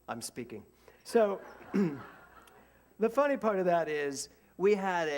I'm speaking. So the funny part of that is we had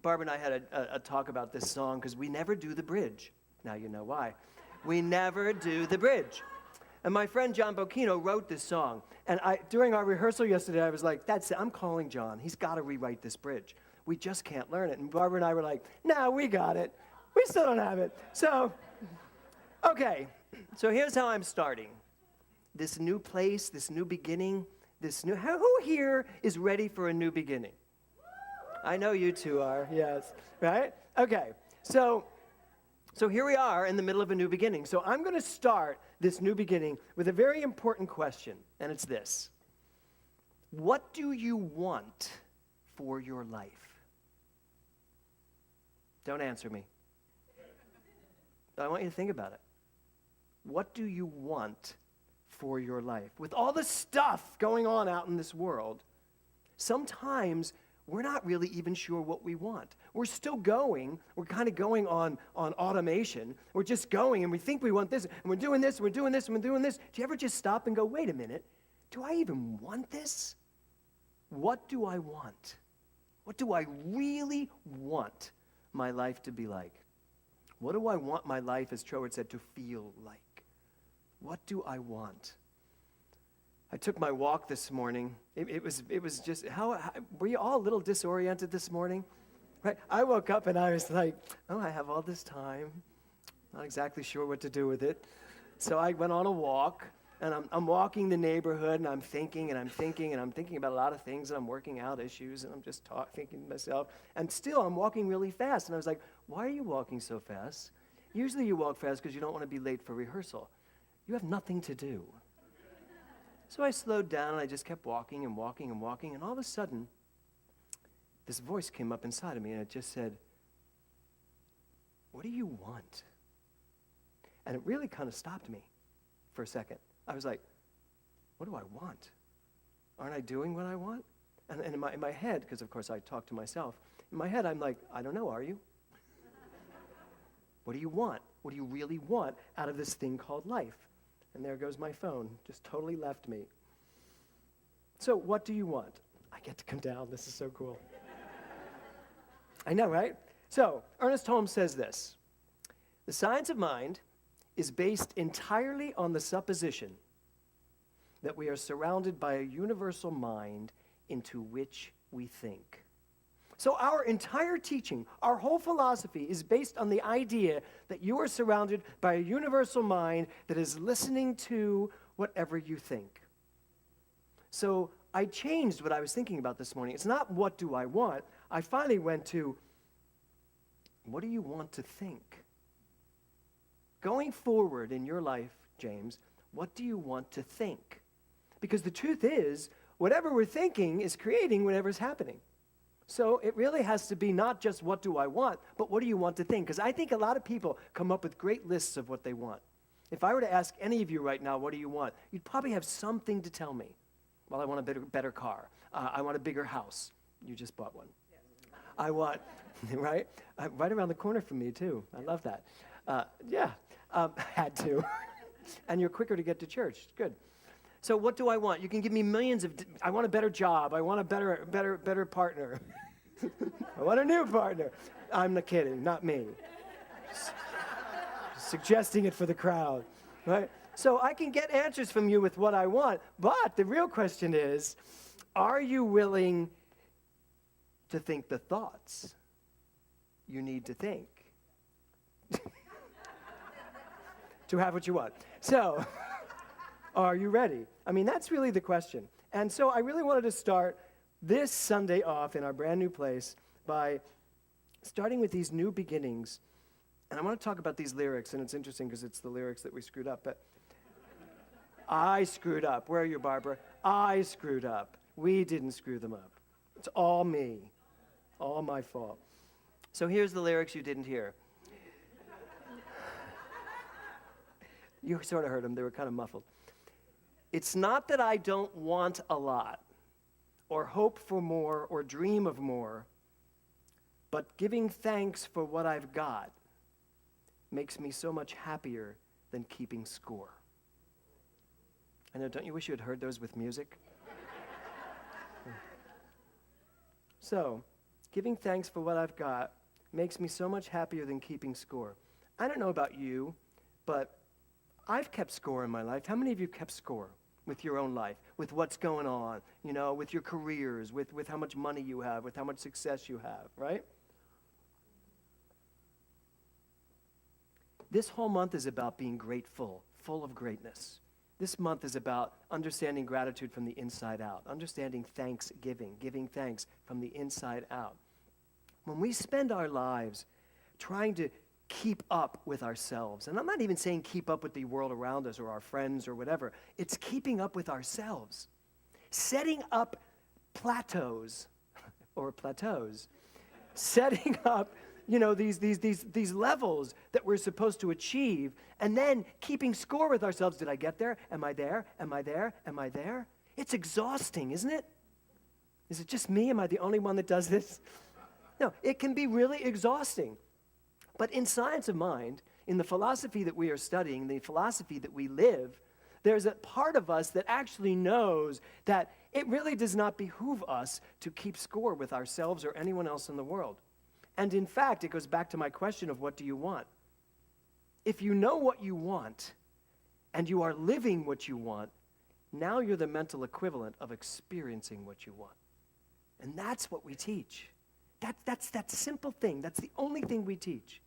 Barbara and I had a talk about this song because we never do the bridge. Now you know why. We never do the bridge. And my friend John Bocchino wrote this song. And during our rehearsal yesterday, I was like, that's it, I'm calling John. He's got to rewrite this bridge. We just can't learn it. And Barbara and I were like, no, we got it. We still don't have it. So, okay. So here's how I'm starting. This new place, this new beginning, who here is ready for a new beginning? I know you two are, yes, right? Okay, so here we are in the middle of a new beginning. So I'm going to start this new beginning with a very important question, and it's this. What do you want for your life? Don't answer me. But I want you to think about it. What do you want for your life? With all the stuff going on out in this world, sometimes we're not really even sure what we want. We're still going. We're kind of going on automation. We're just going, and we think we want this, and we're doing this, and we're doing this, and we're doing this. Do you ever just stop and go, wait a minute, do I even want this? What do I want? What do I really want my life to be like? What do I want my life, as Troward said, to feel like? What do I want? I took my walk this morning. It was just, were you all a little disoriented this morning? Right? I woke up and I was like, oh, I have all this time. Not exactly sure what to do with it. So I went on a walk, and I'm walking the neighborhood, and I'm thinking about a lot of things, and I'm working out issues, and I'm just thinking to myself. And still, I'm walking really fast. And I was like, why are you walking so fast? Usually you walk fast because you don't want to be late for rehearsal. You have nothing to do. So I slowed down, and I just kept walking and walking and walking, and all of a sudden, this voice came up inside of me, and it just said, what do you want? And it really kind of stopped me for a second. I was like, what do I want? Aren't I doing what I want? And in my head, because of course I talk to myself, in my head I'm like, I don't know, are you? What do you want? What do you really want out of this thing called life? And there goes my phone, just totally left me. So what do you want? I get to come down, this is so cool. I know, right? So Ernest Holmes says this, the science of mind is based entirely on the supposition that we are surrounded by a universal mind into which we think. So our entire teaching, our whole philosophy is based on the idea that you are surrounded by a universal mind that is listening to whatever you think. So I changed what I was thinking about this morning. It's not what do I want. I finally went to, what do you want to think? Going forward in your life, James, what do you want to think? Because the truth is, whatever we're thinking is creating whatever's happening. So it really has to be not just what do I want, but what do you want to think? Because I think a lot of people come up with great lists of what they want. If I were to ask any of you right now, what do you want? You'd probably have something to tell me. Well, I want a better car. I want a bigger house. You just bought one. Yes. I want, right? Right around the corner from me, too. I love that. Had to. And you're quicker to get to church. Good. So what do I want? You can give me millions of, I want a better job. I want a better partner. I want a new partner. I'm not kidding, not me. Suggesting it for the crowd, right? So I can get answers from you with what I want, but the real question is, are you willing to think the thoughts you need to think to have what you want? So, are you ready? I mean, that's really the question. And so I really wanted to start this Sunday off in our brand new place by starting with these new beginnings. And I want to talk about these lyrics, and it's interesting because it's the lyrics that we screwed up. But I screwed up. Where are you, Barbara? I screwed up. We didn't screw them up. It's all me. All my fault. So here's the lyrics you didn't hear. You sort of heard them. They were kind of muffled. It's not that I don't want a lot, or hope for more, or dream of more, but giving thanks for what I've got makes me so much happier than keeping score. I know, don't you wish you had heard those with music? So, giving thanks for what I've got makes me so much happier than keeping score. I don't know about you, but I've kept score in my life. How many of you kept score with your own life, with what's going on, with your careers, with how much money you have, with how much success you have, right? This whole month is about being grateful, full of greatness. This month is about understanding gratitude from the inside out, understanding thanksgiving, giving thanks from the inside out. When we spend our lives trying to keep up with ourselves, and I'm not even saying keep up with the world around us or our friends or whatever, it's keeping up with ourselves. Setting up plateaus, setting up these levels that we're supposed to achieve, and then keeping score with ourselves. Did I get there? Am I there? Am I there? Am I there? It's exhausting, isn't it? Is it just me? Am I the only one that does this? No, it can be really exhausting. But in science of mind, in the philosophy that we are studying, the philosophy that we live, there's a part of us that actually knows that it really does not behoove us to keep score with ourselves or anyone else in the world. And in fact, it goes back to my question of what do you want? If you know what you want and you are living what you want, now you're the mental equivalent of experiencing what you want. And that's what we teach. That's that simple thing. That's the only thing we teach.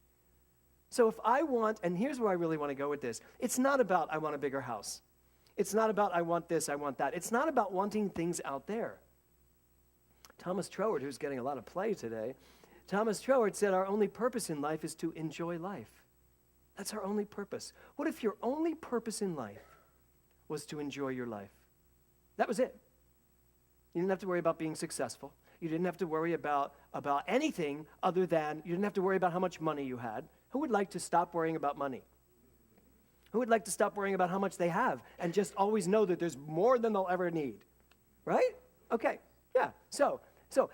So if I want, and here's where I really want to go with this, it's not about I want a bigger house. It's not about I want this, I want that. It's not about wanting things out there. Thomas Troward, who's getting a lot of play today, Thomas Troward said our only purpose in life is to enjoy life. That's our only purpose. What if your only purpose in life was to enjoy your life? That was it. You didn't have to worry about being successful. You didn't have to worry about anything other than, you didn't have to worry about how much money you had. Who would like to stop worrying about money? Who would like to stop worrying about how much they have and just always know that there's more than they'll ever need? Right? Okay, yeah. So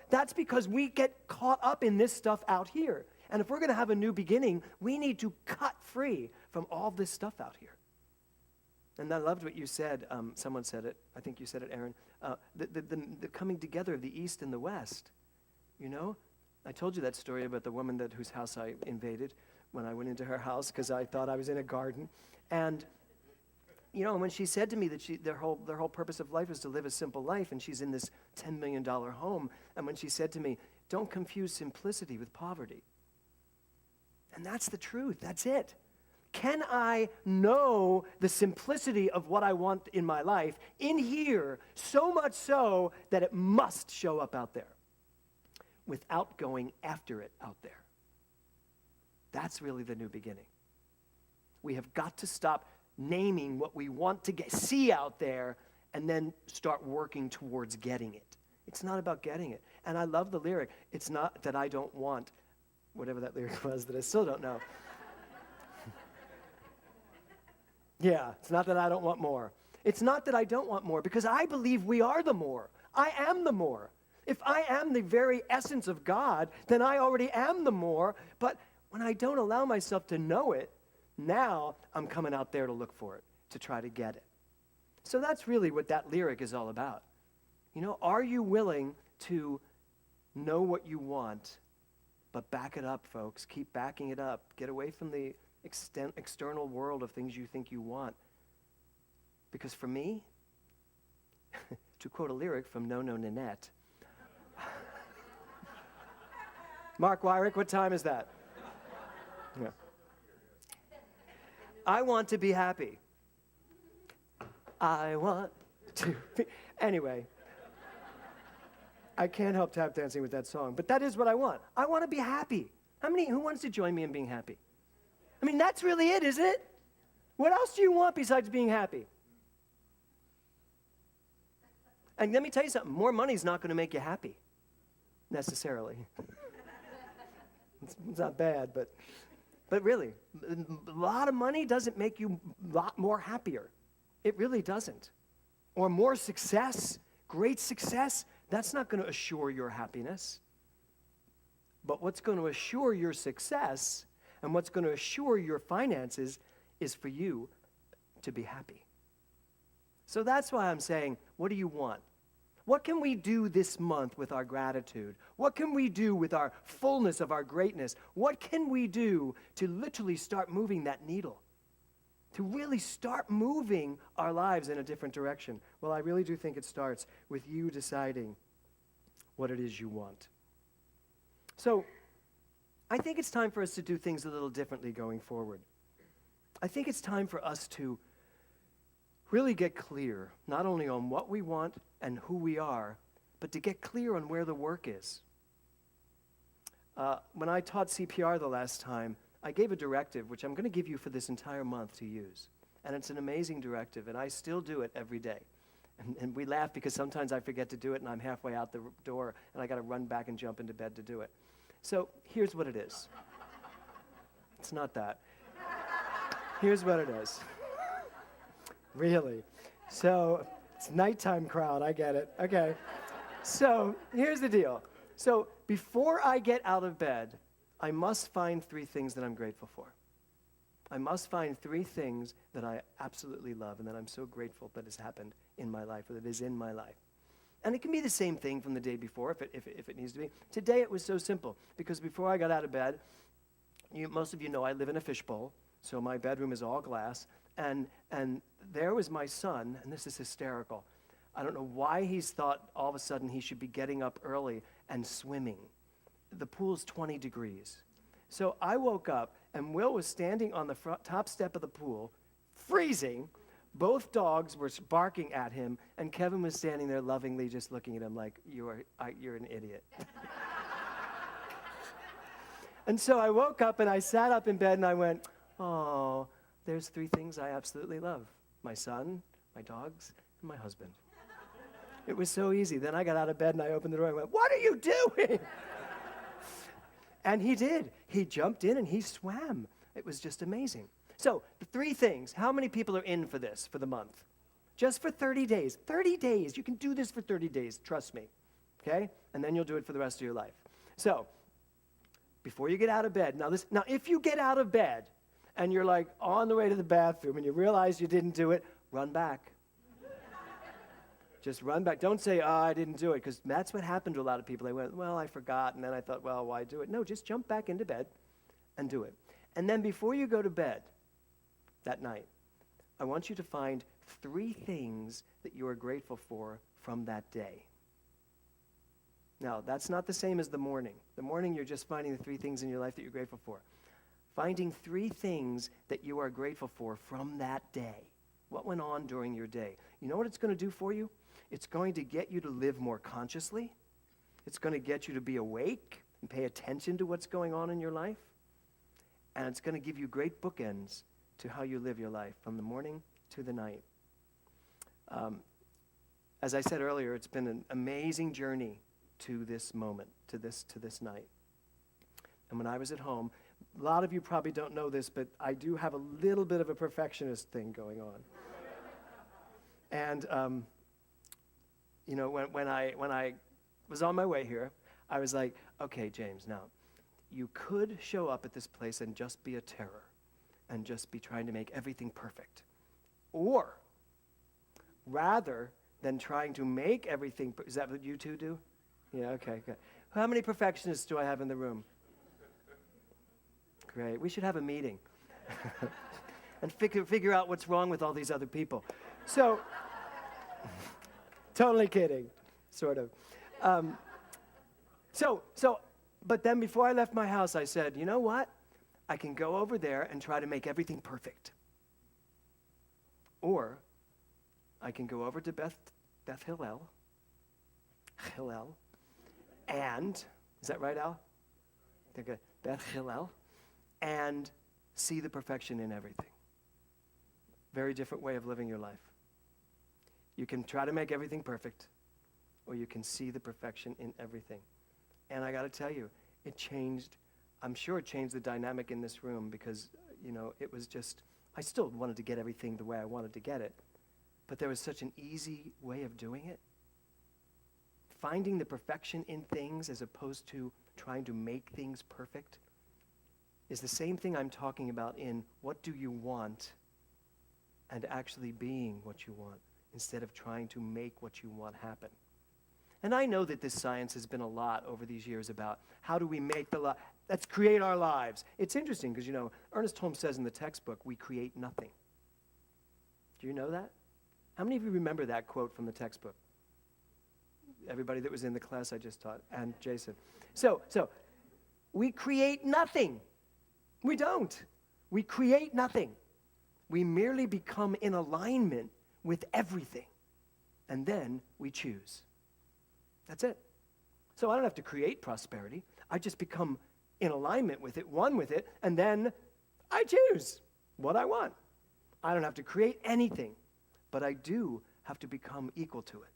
that's because we get caught up in this stuff out here. And if we're going to have a new beginning, we need to cut free from all this stuff out here. And I loved what you said. Someone said it. I think you said it, Aaron. The coming together of the East and the West. I told you that story about the woman whose house I invaded when I went into her house because I thought I was in a garden. And, when she said to me that their whole purpose of life is to live a simple life, and she's in this $10 million home, and when she said to me, don't confuse simplicity with poverty. And that's the truth. That's it. Can I know the simplicity of what I want in my life in here, so much so that it must show up out there without going after it out there? That's really the new beginning. We have got to stop naming what we want to see out there and then start working towards getting it. It's not about getting it. And I love the lyric. It's not that I don't want, whatever that lyric was that I still don't know. Yeah, it's not that I don't want more. It's not that I don't want more, because I believe we are the more. I am the more. If I am the very essence of God, then I already am the more. But when I don't allow myself to know it, now I'm coming out there to look for it, to try to get it. So that's really what that lyric is all about. Are you willing to know what you want, but back it up, folks? Keep backing it up. Get away from the external world of things you think you want. Because for me, to quote a lyric from No No Nanette, Mark Wyrick, what time is that? Yeah. I want to be happy. I want to be... Anyway, I can't help tap dancing with that song, but that is what I want. I want to be happy. Who wants to join me in being happy? That's really it, isn't it? What else do you want besides being happy? And let me tell you something, more money is not going to make you happy, necessarily. It's not bad, but really, a lot of money doesn't make you a lot more happier. It really doesn't. Or more success, great success, that's not going to assure your happiness. But what's going to assure your success and what's going to assure your finances is for you to be happy. So that's why I'm saying, what do you want? What can we do this month with our gratitude? What can we do with our fullness of our greatness? What can we do to literally start moving that needle? To really start moving our lives in a different direction? Well, I really do think it starts with you deciding what it is you want. So, I think it's time for us to do things a little differently going forward. I think it's time for us to really get clear, not only on what we want and who we are, but to get clear on where the work is. When I taught CPR the last time, I gave a directive, which I'm going to give you for this entire month to use. And it's an amazing directive, and I still do it every day. And we laugh because sometimes I forget to do it, and I'm halfway out the door, and I got to run back and jump into bed to do it. So here's what it is. It's not that. Here's what it is. Really? So it's nighttime crowd, I get it. Okay. So here's the deal. So before I get out of bed, I must find 3 things that I'm grateful for. I must find 3 things that I absolutely love and that I'm so grateful that has happened in my life, or that is in my life. And it can be the same thing from the day before if it needs to be. Today it was so simple because before I got out of bed, most of you know I live in a fishbowl, so my bedroom is all glass. And there was my son, and this is hysterical. I don't know why he's thought all of a sudden he should be getting up early and swimming. The pool's 20 degrees. So I woke up, and Will was standing on the top step of the pool, freezing. Both dogs were barking at him, and Kevin was standing there lovingly just looking at him like, you're an idiot. And so I woke up, and I sat up in bed, and I went, oh, there's 3 things I absolutely love. My son, my dogs, and my husband. It was so easy. Then I got out of bed and I opened the door and went, what are you doing? And he did. He jumped in and he swam. It was just amazing. So the 3 things. How many people are in for this for the month? Just for 30 days. 30 days. You can do this for 30 days. Trust me. Okay? And then you'll do it for the rest of your life. So before you get out of bed. Now if you get out of bed and you're like on the way to the bathroom and you realize you didn't do it, run back. Just run back. Don't say, I didn't do it, because that's what happened to a lot of people. They went, well, I forgot, and then I thought, well, why do it? No, just jump back into bed and do it. And then before you go to bed that night, I want you to find 3 things that you are grateful for from that day. Now, that's not the same as the morning. The morning, you're just finding the 3 things in your life that you're grateful for. Finding 3 things that you are grateful for from that day. What went on during your day? You know what it's going to do for you? It's going to get you to live more consciously. It's going to get you to be awake and pay attention to what's going on in your life. And it's going to give you great bookends to how you live your life from the morning to the night. As I said earlier, it's been an amazing journey to this moment, to this night. And when I was at home, a lot of you probably don't know this, but I do have a little bit of a perfectionist thing going on. And when I was on my way here, I was like, okay, James, now, you could show up at this place and just be a terror and just be trying to make everything perfect. Or, rather than trying to make everything, is that what you two do? Yeah, okay, good. How many perfectionists do I have in the room? Great. We should have a meeting and figure out what's wrong with all these other people. So, totally kidding, sort of. But then before I left my house, I said, you know what? I can go over there and try to make everything perfect. Or I can go over to Beth Hillel, and, is that right, Al? Okay, Beth Hillel, and see the perfection in everything. Very different way of living your life. You can try to make everything perfect, or you can see the perfection in everything. And I got to tell you, I'm sure it changed the dynamic in this room because, it was just, I still wanted to get everything the way I wanted to get it, but there was such an easy way of doing it. Finding the perfection in things as opposed to trying to make things perfect is the same thing I'm talking about in what do you want and actually being what you want. instead of trying to make what you want happen. And I know that this science has been a lot over these years about how do we make let's create our lives. It's interesting because, Ernest Holmes says in the textbook, we create nothing. Do you know that? How many of you remember that quote from the textbook? Everybody that was in the class I just taught, and Jason. So we create nothing. We don't. We create nothing. We merely become in alignment with everything, and then we choose. That's it. So I don't have to create prosperity. I just become in alignment with it, one with it, and then I choose what I want. I don't have to create anything, but I do have to become equal to it.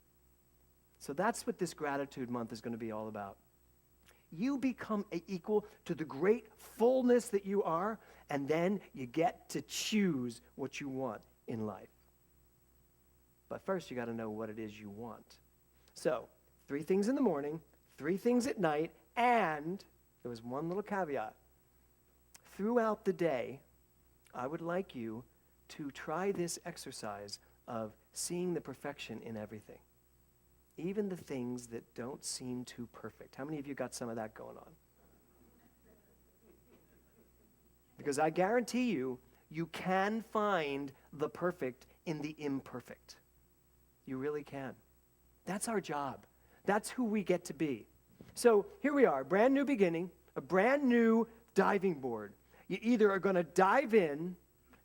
So that's what this gratitude month is going to be all about. You become equal to the great fullness that you are, and then you get to choose what you want in life. But first, you got to know what it is you want. So, 3 things in the morning, 3 things at night, and there was one little caveat. Throughout the day, I would like you to try this exercise of seeing the perfection in everything, even the things that don't seem too perfect. How many of you got some of that going on? Because I guarantee you, you can find the perfect in the imperfect. You really can. That's our job. That's who we get to be. So here we are, brand new beginning, a brand new diving board. You either are going to dive in,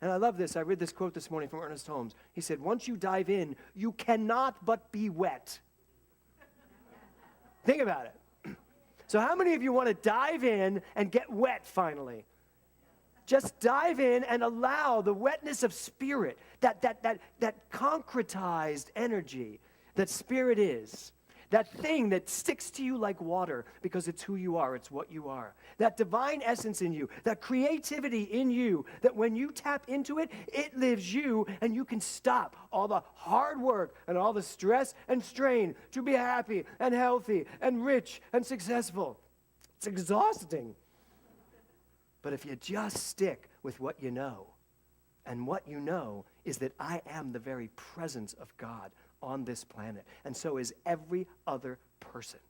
and I love this. I read this quote this morning from Ernest Holmes. He said, once you dive in, you cannot but be wet. Think about it. So how many of you want to dive in and get wet finally? Just dive in and allow the wetness of spirit, that concretized energy that spirit is, that thing that sticks to you like water because it's who you are, it's what you are. That divine essence in you, that creativity in you, that when you tap into it, it lives you and you can stop all the hard work and all the stress and strain to be happy and healthy and rich and successful. It's exhausting. But if you just stick with what you know, and what you know is that I am the very presence of God on this planet, and so is every other person.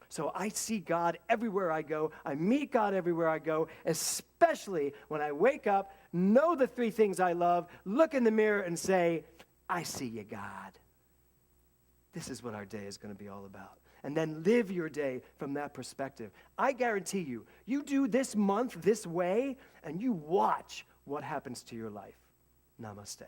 So I see God everywhere I go. I meet God everywhere I go, especially when I wake up, know the 3 things I love, look in the mirror and say, I see you, God. This is what our day is going to be all about. And then live your day from that perspective. I guarantee you, you do this month this way, and you watch what happens to your life. Namaste.